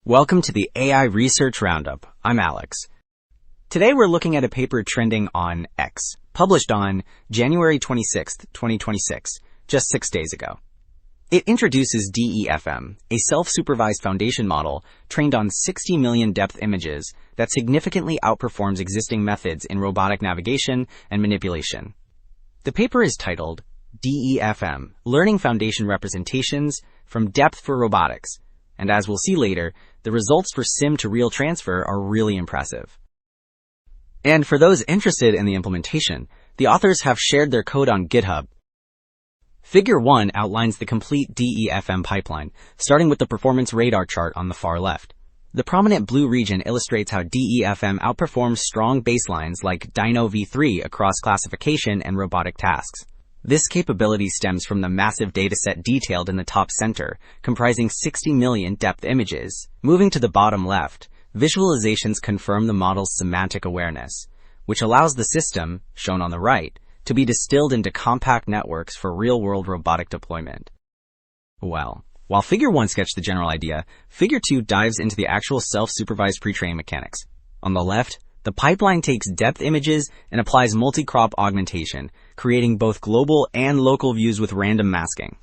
Welcome to the AI Research Roundup. I'm Alex. Today we're looking at a paper trending on X, published on January 26, 2026, just 6 days ago. It introduces DeFM, a self-supervised foundation model trained on 60 million depth images that significantly outperforms existing methods in robotic navigation and manipulation. The paper is titled DeFM, Learning Foundation Representations from Depth for Robotics, and as we'll see later, the results for sim-to-real transfer are really impressive. And for those interested in the implementation, the authors have shared their code on GitHub. Figure 1 outlines the complete DeFM pipeline, starting with the performance radar chart on the far left. The prominent blue region illustrates how DeFM outperforms strong baselines like Dino v3 across classification and robotic tasks. This capability stems from the massive dataset detailed in the top center, comprising 60 million depth images. Moving to the bottom left, visualizations confirm the model's semantic awareness, which allows the system, shown on the right, to be distilled into compact networks for real-world robotic deployment. Well, while Figure 1 sketched the general idea, Figure 2 dives into the actual self-supervised pre-training mechanics. On the left, the pipeline takes depth images and applies multi-crop augmentation, creating both global and local views with random masking.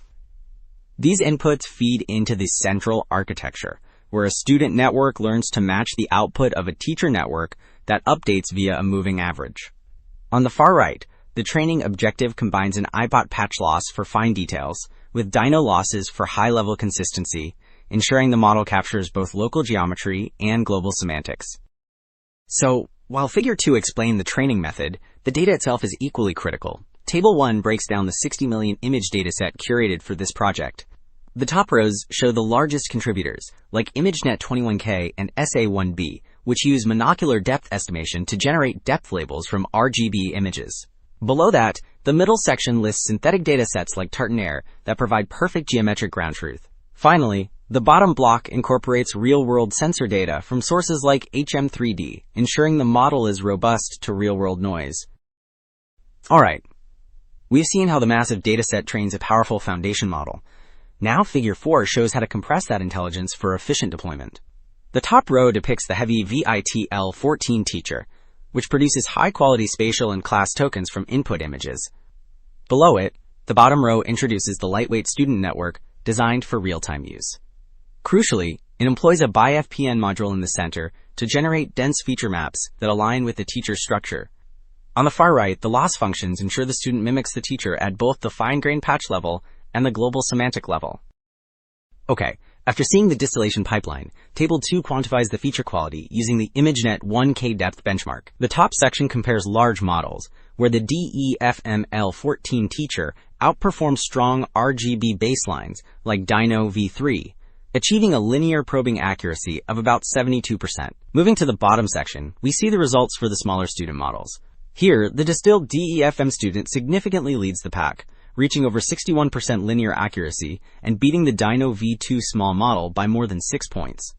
These inputs feed into the central architecture, where a student network learns to match the output of a teacher network that updates via a moving average. On the far right, the training objective combines an iBot patch loss for fine details with Dino losses for high-level consistency, ensuring the model captures both local geometry and global semantics. So, while Figure 2 explained the training method, the data itself is equally critical. Table 1 breaks down the 60 million image dataset curated for this project. The top rows show the largest contributors, like ImageNet 21K and SA1B, which use monocular depth estimation to generate depth labels from RGB images. Below that, the middle section lists synthetic datasets like Tartan Air that provide perfect geometric ground truth. Finally, the bottom block incorporates real-world sensor data from sources like HM3D, ensuring the model is robust to real-world noise. Alright, we've seen how the massive dataset trains a powerful foundation model. Now Figure 4 shows how to compress that intelligence for efficient deployment. The top row depicts the heavy VITL14 teacher, which produces high-quality spatial and class tokens from input images. Below it, the bottom row introduces the lightweight student network designed for real-time use. Crucially, it employs a BiFPN module in the center to generate dense feature maps that align with the teacher's structure. On the far right, the loss functions ensure the student mimics the teacher at both the fine-grained patch level and the global semantic level. Okay, after seeing the distillation pipeline, Table 2 quantifies the feature quality using the ImageNet 1K depth benchmark. The top section compares large models, where the DeFML14 teacher outperforms strong RGB baselines like Dino v3, achieving a linear probing accuracy of about 72%. Moving to the bottom section, we see the results for the smaller student models. Here, the distilled DeFM student significantly leads the pack, reaching over 61% linear accuracy and beating the Dino v2 small model by more than 6 points.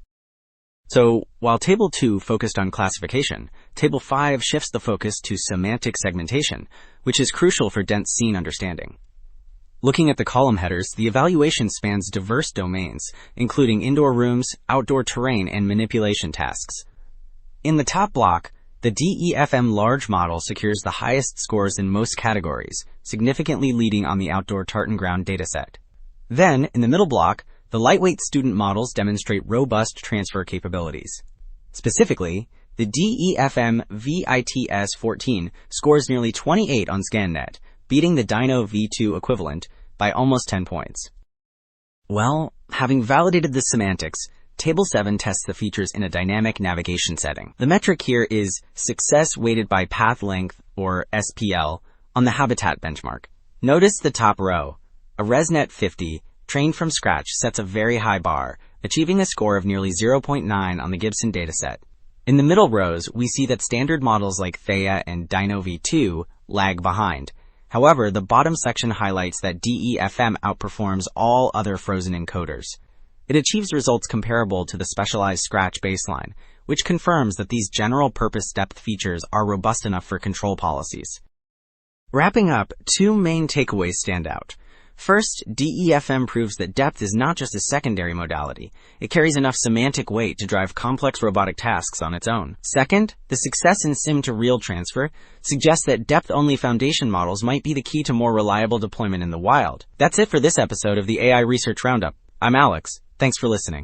So, while Table 2 focused on classification, Table 5 shifts the focus to semantic segmentation, which is crucial for dense scene understanding. Looking at the column headers, the evaluation spans diverse domains, including indoor rooms, outdoor terrain, and manipulation tasks. In the top block, the DeFM large model secures the highest scores in most categories, significantly leading on the outdoor tartan ground dataset. Then, in the middle block, the lightweight student models demonstrate robust transfer capabilities. Specifically, the DeFM VITS14 scores nearly 28 on ScanNet, beating the Dino v2 equivalent by almost 10 points. Well, having validated the semantics, Table 7 tests the features in a dynamic navigation setting. The metric here is success weighted by path length, or SPL, on the habitat benchmark. Notice the top row. A ResNet 50, trained from scratch, sets a very high bar, achieving a score of nearly 0.9 on the Gibson dataset. In the middle rows, we see that standard models like Theia and Dino v2 lag behind. However, the bottom section highlights that DeFM outperforms all other frozen encoders. It achieves results comparable to the specialized Scratch baseline, which confirms that these general-purpose depth features are robust enough for control policies. Wrapping up, two main takeaways stand out. First, DEFM proves that depth is not just a secondary modality. It carries enough semantic weight to drive complex robotic tasks on its own. Second, the success in sim-to-real transfer suggests that depth-only foundation models might be the key to more reliable deployment in the wild. That's it for this episode of the AI Research Roundup. I'm Alex. Thanks for listening.